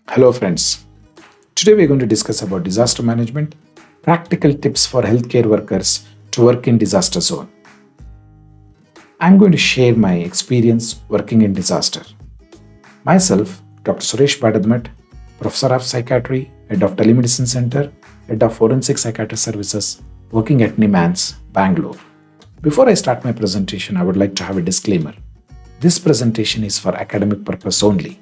Hello, friends. Today we're going to discuss about disaster management, practical tips for healthcare workers to work in disaster zone. I'm going to share my experience working in disaster. Myself, Dr. Suresh Badadmat, Professor of Psychiatry, Head of Telemedicine Center, Head of Forensic Psychiatry Services, working at NIMANS, Bangalore. Before I start my presentation, I would like to have a disclaimer. This presentation is for academic purpose only.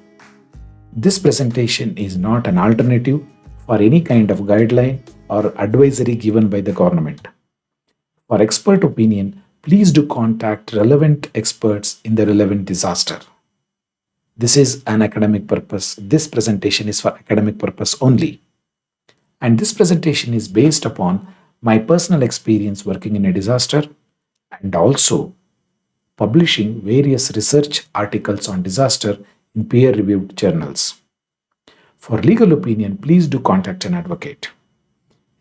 This presentation is not an alternative for any kind of guideline or advisory given by the government. For expert opinion, please do contact relevant experts in the relevant disaster. This is an academic purpose. This presentation is for academic purpose only. And this presentation is based upon my personal experience working in a disaster and also publishing various research articles on disaster in peer reviewed journals. For legal opinion, please do contact an advocate.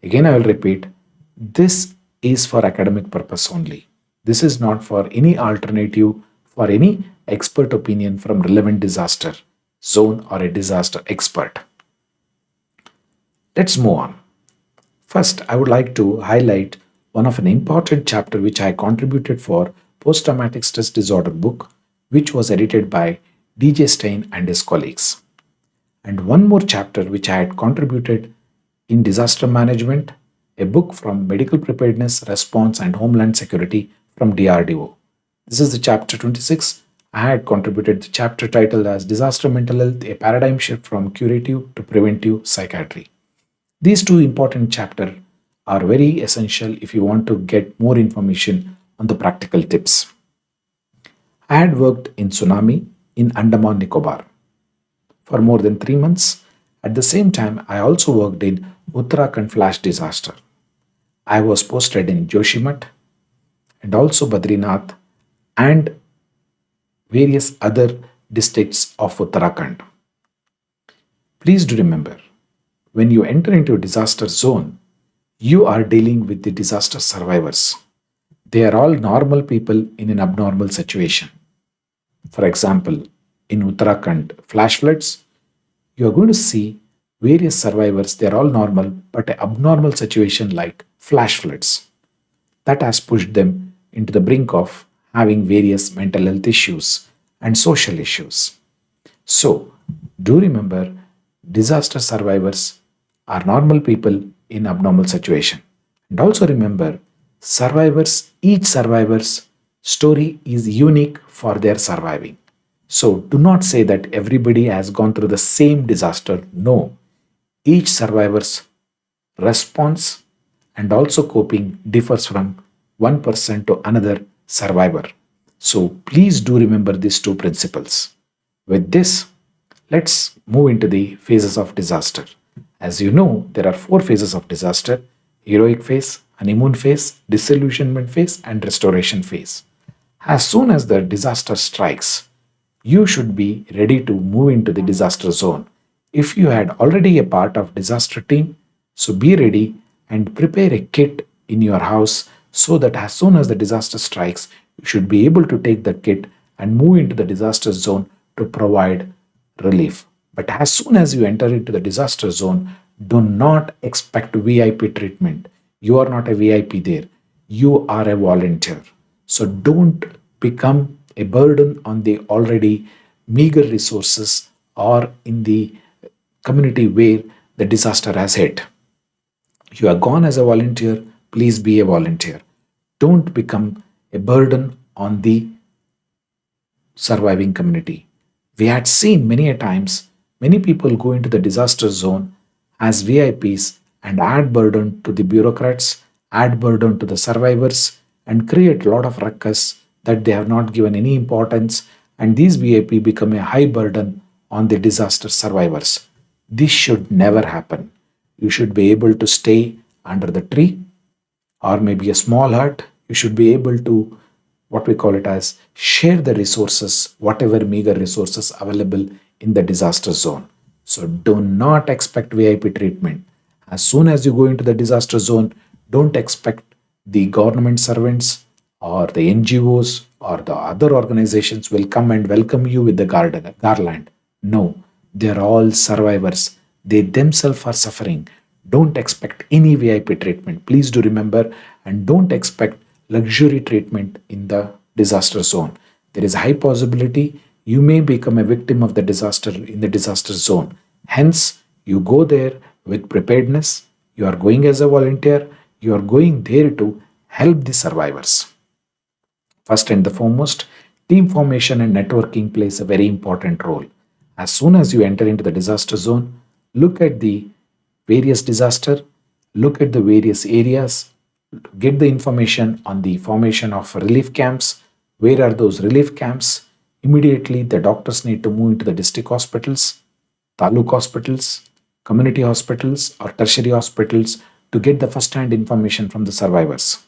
Again, I will repeat this is for academic purpose only. This is not for any alternative for any expert opinion from relevant disaster zone or a disaster expert. Let's move on. First, I would like to highlight one of an important chapter which I contributed for post-traumatic stress disorder book, which was edited by DJ Stein and his colleagues. And one more chapter which I had contributed in disaster management, a book from Medical Preparedness, Response and Homeland Security from DRDO. This is the chapter 26. I had contributed the chapter titled as Disaster Mental Health, a Paradigm Shift from Curative to Preventive Psychiatry. These two important chapters are very essential if you want to get more information on the practical tips. I had worked in tsunami in Andaman Nicobar for more than 3 months. At the same time, I also worked in Uttarakhand flash disaster. I was posted in Joshimath and also Badrinath and various other districts of Uttarakhand. Please do remember, when you enter into a disaster zone, you are dealing with the disaster survivors. They are all normal people in an abnormal situation. For example, in Uttarakhand flash floods, you are going to see various survivors. They are all normal, but an abnormal situation like flash floods that has pushed them into the brink of having various mental health issues and social issues. So, do remember, disaster survivors are normal people in abnormal situation. And also remember, each survivor's story is unique for their surviving. So do not say that everybody has gone through the same disaster. No, each survivor's response and also coping differs from one person to another survivor. So please do remember these two principles. With this, let's move into the phases of disaster. As you know, there are four phases of disaster: heroic phase, honeymoon phase, disillusionment phase, and restoration phase. As soon as the disaster strikes, you should be ready to move into the disaster zone. If you had already a part of disaster team, so be ready and prepare a kit in your house so that as soon as the disaster strikes, you should be able to take the kit and move into the disaster zone to provide relief. But as soon as you enter into the disaster zone, do not expect VIP treatment. You are not a VIP there. You are a volunteer. So don't become a burden on the already meager resources or in the community where the disaster has hit. You are gone as a volunteer, please be a volunteer. Don't become a burden on the surviving community. We had seen many a times many people go into the disaster zone as VIPs and add burden to the bureaucrats, add burden to the survivors, and create a lot of ruckus that they have not given any importance, and these VIP become a high burden on the disaster survivors. This should never happen. You should be able to stay under the tree or maybe a small hut. You should be able to, what we call it as, share the resources, whatever meager resources available in the disaster zone. So do not expect VIP treatment. As soon as you go into the disaster zone, don't expect the government servants or the NGOs or the other organizations will come and welcome you with the garland. No, They are all survivors. They themselves are suffering. Don't expect any VIP treatment. Please do remember, and don't expect luxury treatment in the disaster zone. There is a high possibility you may become a victim of the disaster in the disaster zone. Hence, you go there with preparedness. You are going as a volunteer. You are going there to help the survivors. First and the foremost, team formation and networking plays a very important role. As soon as you enter into the disaster zone, look at the various disaster, look at the various areas, get the information on the formation of relief camps. Where are those relief camps? Immediately, the doctors need to move into the district hospitals, taluk hospitals, community hospitals, or tertiary hospitals to get the first hand information from the survivors.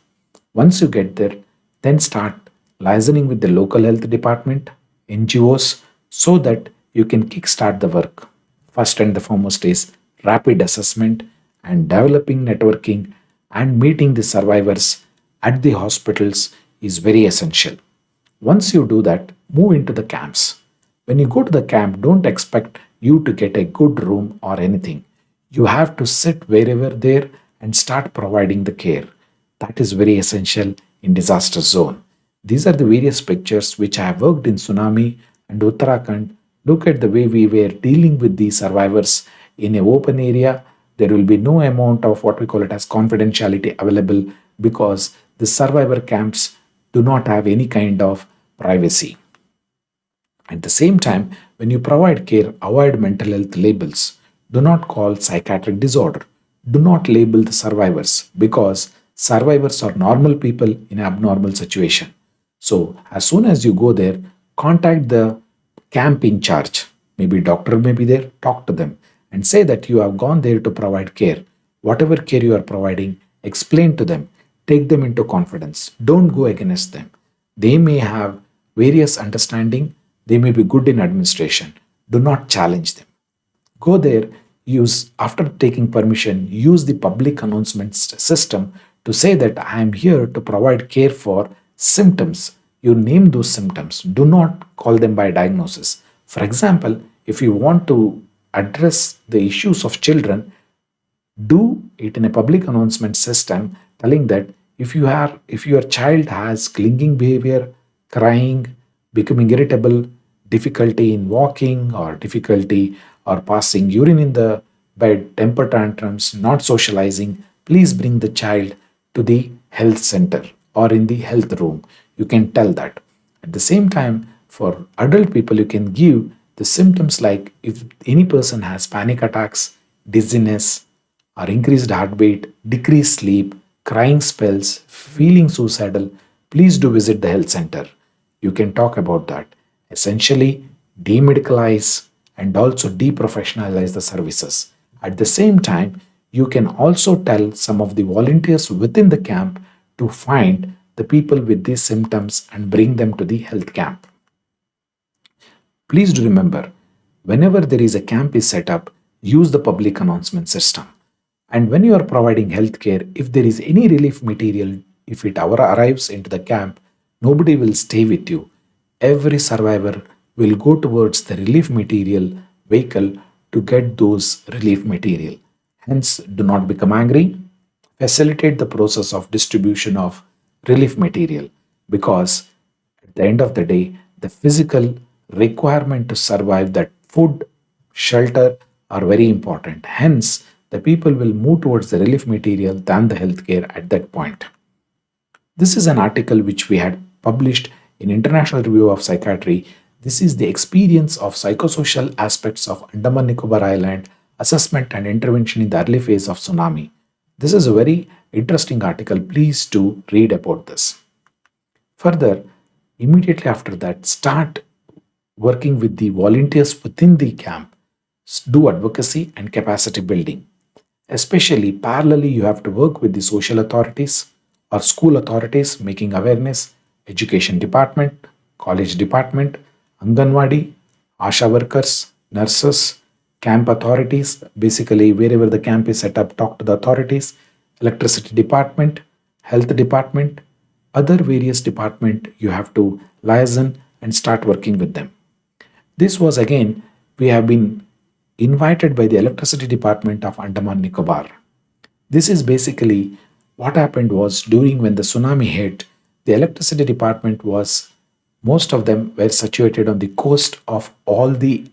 Once you get there, then start liaising with the local health department, NGOs, so that you can kickstart the work. First and the foremost is rapid assessment and developing networking and meeting the survivors at the hospitals is very essential. Once you do that, move into the camps. When you go to the camp, don't expect you to get a good room or anything. You have to sit wherever there and start providing the care. That is very essential in disaster zone. These are the various pictures which I have worked in tsunami and Uttarakhand. Look at the way we were dealing with the survivors in an open area. There will be no amount of what we call it as confidentiality available because the survivor camps do not have any kind of privacy. At the same time, when you provide care, avoid mental health labels. Do not call psychiatric disorder. Do not label the survivors because survivors are normal people in an abnormal situation. So, as soon as you go there, contact the camp in charge. Maybe doctor may be there, talk to them and say that you have gone there to provide care. Whatever care you are providing, explain to them, take them into confidence. Don't go against them. They may have various understanding, they may be good in administration. Do not challenge them. Go there, use after taking permission, use the public announcement system to say that I am here to provide care for symptoms. You name those symptoms. Do not call them by diagnosis. For example, if you want to address the issues of children, do it in a public announcement system telling that if your child has clinging behavior, crying, becoming irritable, difficulty in walking or difficulty or passing urine in the bed, temper tantrums, not socializing, please bring the child to the health center or in the health room. You can tell that. At the same time, for adult people, you can give the symptoms like if any person has panic attacks, dizziness, or increased heartbeat, decreased sleep, crying spells, feeling suicidal, please do visit the health center. You can talk about that. Essentially, demedicalize and also deprofessionalize the services. At the same time, you can also tell some of the volunteers within the camp to find the people with these symptoms and bring them to the health camp. Please do remember, whenever there is a camp is set up, use the public announcement system. And when you are providing healthcare, if there is any relief material, if it arrives into the camp, nobody will stay with you. Every survivor will go towards the relief material vehicle to get those relief material. Hence, do not become angry. Facilitate the process of distribution of relief material because at the end of the day, the physical requirement to survive, that food, shelter, are very important. Hence, the people will move towards the relief material than the healthcare at that point. This is an article which we had published in International Review of Psychiatry. This is the experience of psychosocial aspects of Andaman Nicobar Island, assessment and intervention in the early phase of tsunami. This is a very interesting article. Please do read about this. Further, immediately after that, start working with the volunteers within the camp. Do advocacy and capacity building. Especially parallelly, you have to work with the social authorities or school authorities, making awareness, education department, college department, Anganwadi, Asha workers, nurses, camp authorities. Basically, wherever the camp is set up, talk to the authorities, electricity department, health department, other various department. You have to liaison and start working with them. This was again, we have been invited by the Electricity Department of Andaman Nicobar. This is basically what happened was during when the tsunami hit, the electricity department was most of them were situated on the coast of all the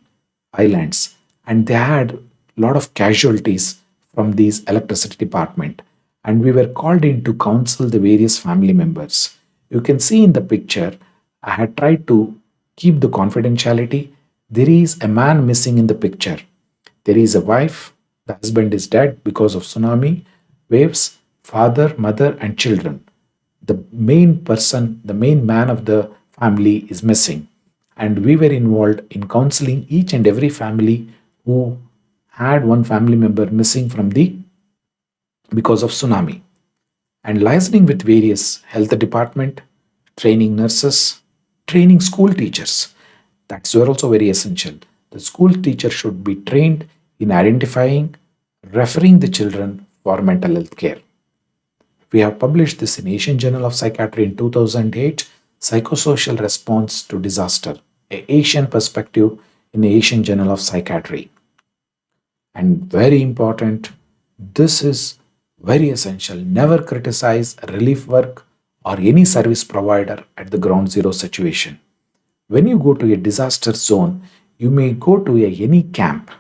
islands, and they had a lot of casualties from these electricity department, and we were called in to counsel the various family members. You can see in the picture, I had tried to keep the confidentiality. There is a man missing in the picture. There is a wife, the husband is dead because of tsunami waves, father, mother, and children. The main person, the main man of the family is missing. And we were involved in counseling each and every family who had one family member missing from the because of tsunami, and liaising with various health department, training nurses, training school teachers. That's were also very essential. The school teacher should be trained in identifying, referring the children for mental health care. We have published this in Asian Journal of Psychiatry in 2008, Psychosocial Response to Disaster, a Asian perspective in the Asian Journal of Psychiatry. And very important, this is very essential. Never criticize relief work or any service provider at the ground zero situation. When you go to a disaster zone, you may go to any camp.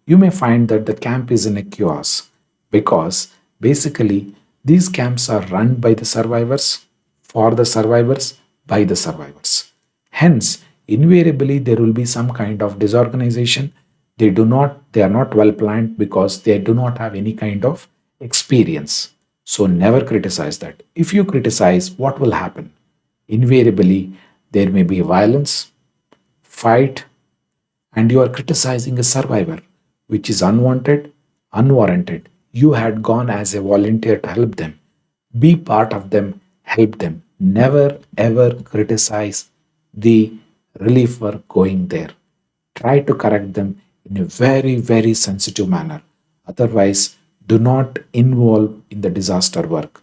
You may find that the camp is in a chaos because basically these camps are run by the survivors, for the survivors, by the survivors. Hence, invariably there will be some kind of disorganization. They are not well planned because they do not have any kind of experience. So never criticize that. If you criticize, what will happen? Invariably, there may be violence, fight, and you are criticizing a survivor, which is unwanted, unwarranted. You had gone as a volunteer to help them. Be part of them, help them. Never ever criticize the relief work going there. Try to correct them in a very, very sensitive manner. Otherwise, do not involve in the disaster work.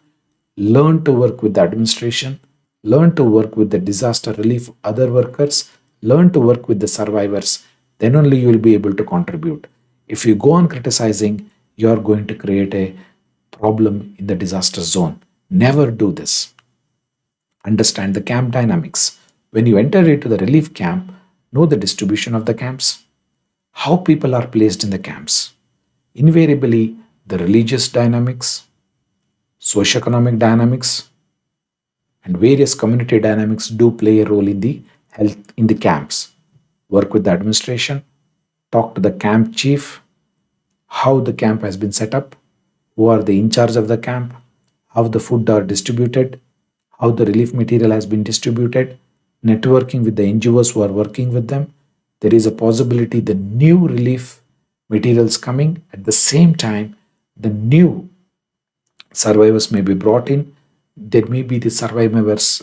Learn to work with the administration, learn to work with the disaster relief other workers, learn to work with the survivors. Then only you will be able to contribute. If you go on criticizing, you are going to create a problem in the disaster zone. Never do this. Understand the camp dynamics. When you enter into the relief camp, know the distribution of the camps, how people are placed in the camps. Invariably, the religious dynamics, socioeconomic dynamics, and various community dynamics do play a role in the health in the camps. Work with the administration, talk to the camp chief, how the camp has been set up, who are the in charge of the camp, how the food are distributed, how the relief material has been distributed, networking with the NGOs who are working with them. There is a possibility the new relief materials coming at the same time, the new survivors may be brought in. There may be the survivors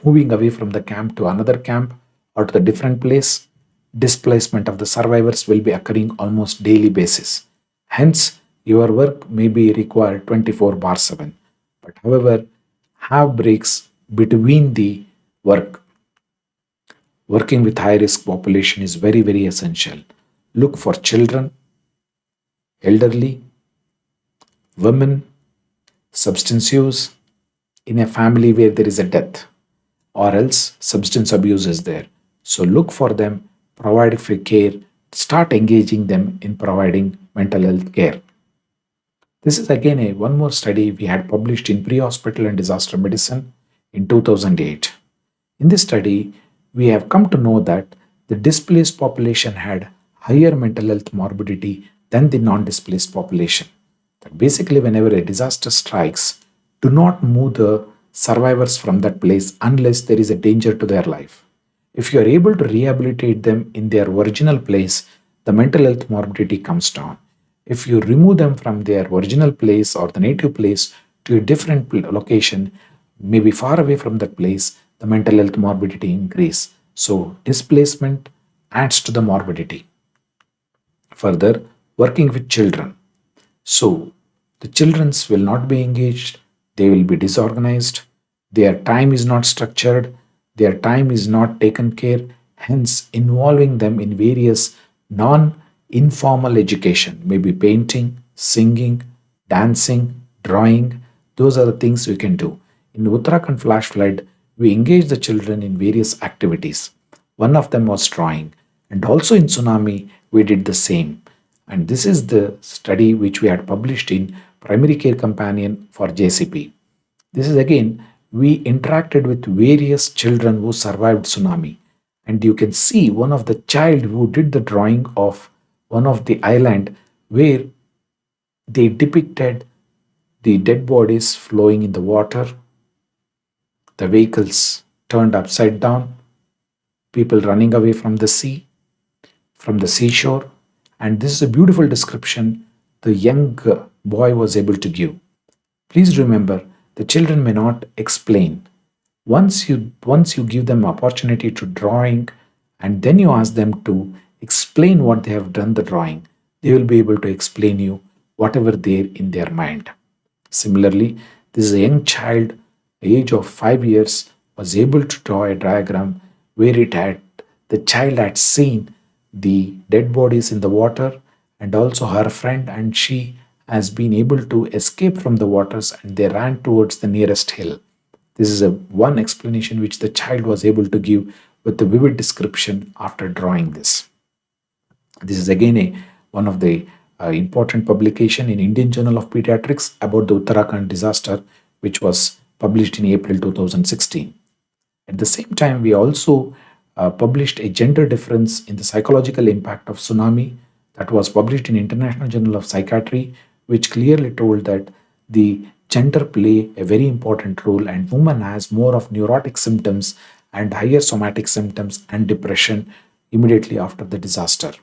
moving away from the camp to another camp or to the different place. Displacement of the survivors will be occurring almost daily basis. Hence, your work may be required 24 bar 7. But however, have breaks between the work. Working with high risk population is very, very essential. Look for children, elderly, women, substance use in a family where there is a death, or else substance abuse is there. So look for them, provide for care, start engaging them in providing mental health care. This is again a one more study we had published in Pre-Hospital and Disaster Medicine in 2008. In this study, we have come to know that the displaced population had higher mental health morbidity than the non-displaced population. That basically, whenever a disaster strikes, do not move the survivors from that place unless there is a danger to their life. If you are able to rehabilitate them in their original place, the mental health morbidity comes down. If you remove them from their original place or the native place to a different location, maybe far away from that place, the mental health morbidity increase. So displacement adds to the morbidity. Further, working with children. So the childrens will not be engaged, they will be disorganized, their time is not structured, their time is not taken care, hence involving them in various non informal education, maybe painting, singing, dancing, drawing. Those are the things we can do. In Uttarakhand flash flood, we engage the children in various activities. One of them was drawing, and also in tsunami, we did the same. And this is the study which we had published in Primary Care Companion for JCP. This is again, we interacted with various children who survived tsunami. And you can see one of the child who did the drawing of one of the island where they depicted the dead bodies flowing in the water, the vehicles turned upside down, people running away from the seashore. And this is a beautiful description the young boy was able to give. Please remember, the children may not explain. Once you give them opportunity to drawing, and then you ask them to explain what they have done the drawing, they will be able to explain you whatever there in their mind. Similarly, this is a young child, age of 5 years, was able to draw a diagram where it had the child had seen the dead bodies in the water and also her friend, and she has been able to escape from the waters and they ran towards the nearest hill. This is a one explanation which the child was able to give with a vivid description after drawing this. This is again one of the important publication in Indian Journal of Pediatrics about the Uttarakhand disaster, which was published in April 2016. At the same time, we also published a gender difference in the psychological impact of tsunami that was published in International Journal of Psychiatry, which clearly told that the gender play a very important role and woman has more of neurotic symptoms and higher somatic symptoms and depression immediately after the disaster.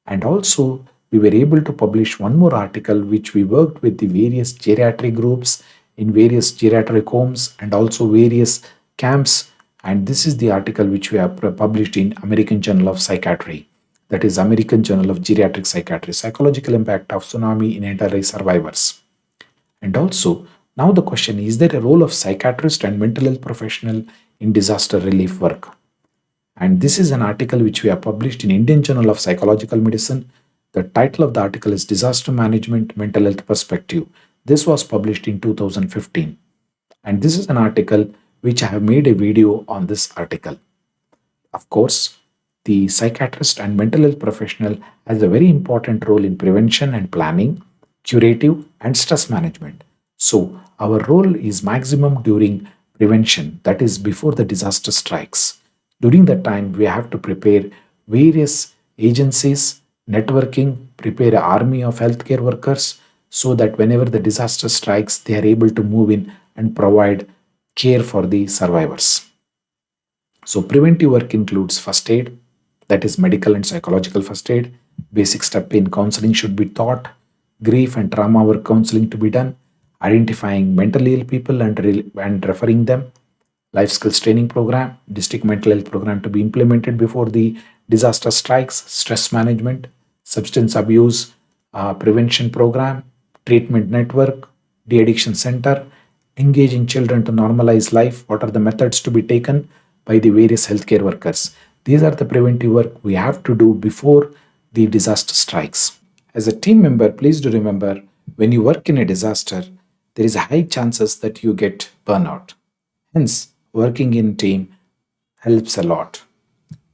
And also, we were able to publish one more article which we worked with the various geriatric groups in various geriatric homes and also various camps. And this is the article which we have published in American Journal of Psychiatry, that is American Journal of Geriatric Psychiatry, Psychological Impact of Tsunami in NRI Survivors. And also, now the question is there a role of psychiatrist and mental health professional in disaster relief work? And this is an article which we have published in Indian Journal of Psychological Medicine. The title of the article is Disaster Management Mental Health Perspective. This was published in 2015. And this is an article which I have made a video on this article. Of course, the psychiatrist and mental health professional has a very important role in prevention and planning, curative, and stress management. So, our role is maximum during prevention, that is, before the disaster strikes. During that time, we have to prepare various agencies, networking, prepare an army of healthcare workers so that whenever the disaster strikes, they are able to move in and provide care for the survivors. So, preventive work includes first aid, that is, medical and psychological first aid. Basic step in counseling should be taught, grief and trauma work counseling to be done, identifying mentally ill people and referring them, life skills training program, district mental health program to be implemented before the disaster strikes, stress management, substance abuse prevention program, treatment network, de-addiction center, engaging children to normalize life. What are the methods to be taken by the various healthcare workers? These are the preventive work we have to do before the disaster strikes. As a team member, please do remember when you work in a disaster, there is a high chances that you get burnout. Hence, working in team helps a lot.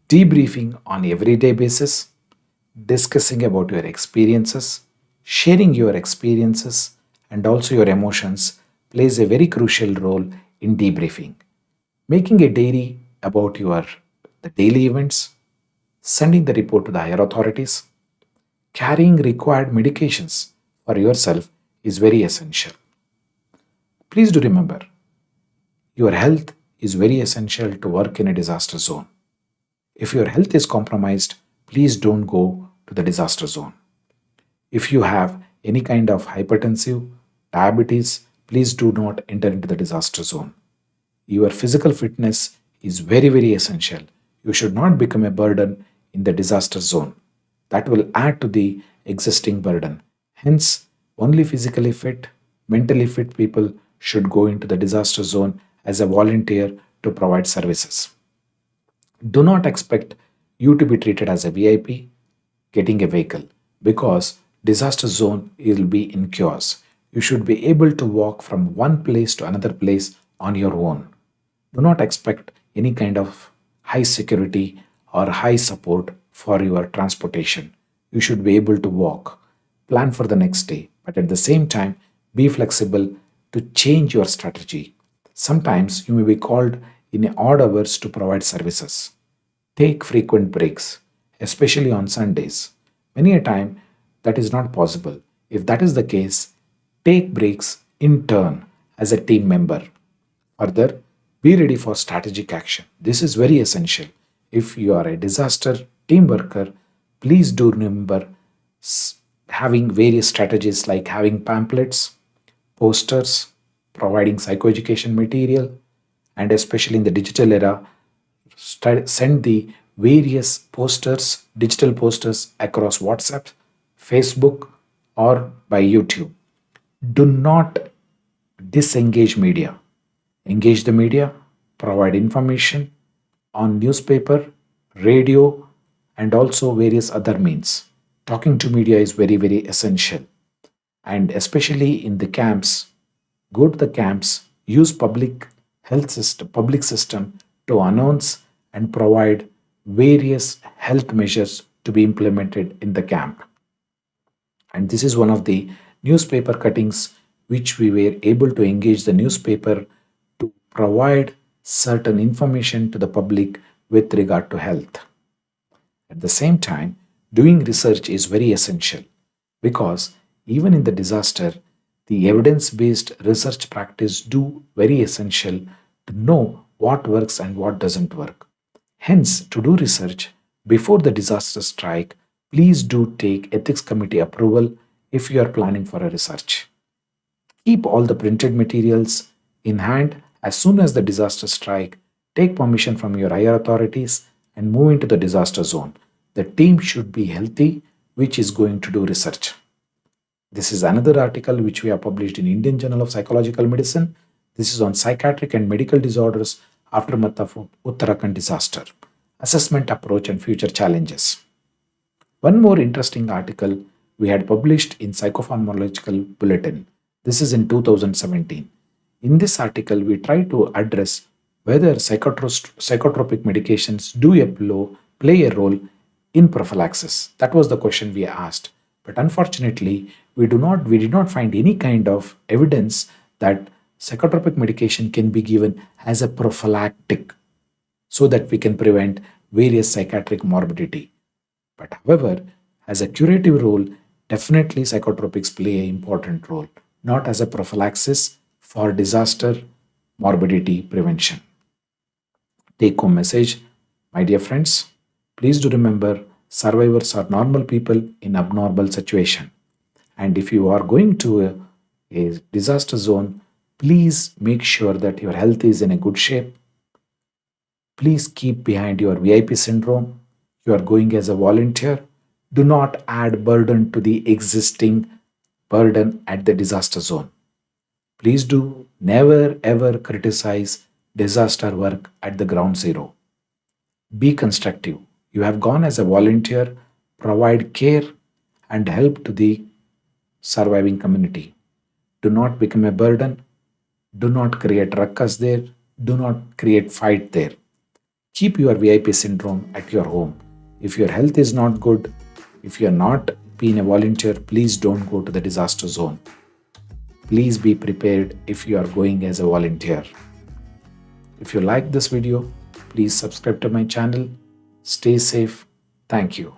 Debriefing on everyday basis, discussing about your experiences, sharing your experiences and also your emotions plays a very crucial role in debriefing. Making a diary about your the daily events, sending the report to the higher authorities, carrying required medications for yourself is very essential. Please do remember, your health is very essential to work in a disaster zone. If your health is compromised, please don't go to the disaster zone. If you have any kind of hypertensive, diabetes, please do not enter into the disaster zone. Your physical fitness is very, very essential. You should not become a burden in the disaster zone. That will add to the existing burden. Hence, only physically fit, mentally fit people should go into the disaster zone as a volunteer to provide services. Do not expect you to be treated as a VIP. getting a vehicle because disaster zone will be in chaos. You should be able to walk from one place to another place on your own. Do not expect any kind of high security or high support for your transportation. You should be able to walk, plan for the next day, but at the same time, be flexible to change your strategy. Sometimes you may be called in odd hours to provide services. Take frequent breaks, especially on Sundays. Many a time that is not possible. If that is the case, take breaks in turn as a team member. Further, be ready for strategic action. This is very essential. If you are a disaster team worker, please do remember having various strategies like having pamphlets, posters, providing psychoeducation material, and especially in the digital era, send the various posters, digital posters across WhatsApp, Facebook, or by YouTube. Do not disengage media. Engage the media, provide information on newspaper, radio, and also various other means. Talking to media is very, very essential. And especially in the camps, go to the camps, use public system to announce and provide various health measures to be implemented in the camp. And this is one of the newspaper cuttings which we were able to engage the newspaper to provide certain information to the public with regard to health. At the same time, doing research is very essential because even in the disaster, the evidence-based research practice do very essential to know what works and what doesn't work. Hence, to do research before the disaster strike, please do take ethics committee approval if you are planning for a research. Keep all the printed materials in hand as soon as the disaster strike. Take permission from your higher authorities and move into the disaster zone. The team should be healthy, which is going to do research. This is another article which we have published in Indian Journal of Psychological Medicine. This is on psychiatric and medical disorders aftermath of Uttarakhand disaster, assessment approach and future challenges. One more interesting article we had published in Psychopharmacological Bulletin. This is in 2017. In this article, we try to address whether psychotropic medications do play a role in prophylaxis. That was the question we asked. But unfortunately, we did not find any kind of evidence that psychotropic medication can be given as a prophylactic so that we can prevent various psychiatric morbidity. But however, as a curative role, definitely psychotropics play an important role, not as a prophylaxis for disaster morbidity prevention. Take home message, my dear friends, please do remember survivors are normal people in abnormal situation. And if you are going to a disaster zone, please make sure that your health is in a good shape. Please keep behind your VIP syndrome. You are going as a volunteer. Do not add burden to the existing burden at the disaster zone. Please do never ever criticize disaster work at the ground zero. Be constructive. You have gone as a volunteer, provide care and help to the surviving community. Do not become a burden. Do not create ruckus there. Do not create fight there. Keep your VIP syndrome at your home. If your health is not good, if you are not being a volunteer, please don't go to the disaster zone. Please be prepared if you are going as a volunteer. If you like this video, please subscribe to my channel. Stay safe. Thank you.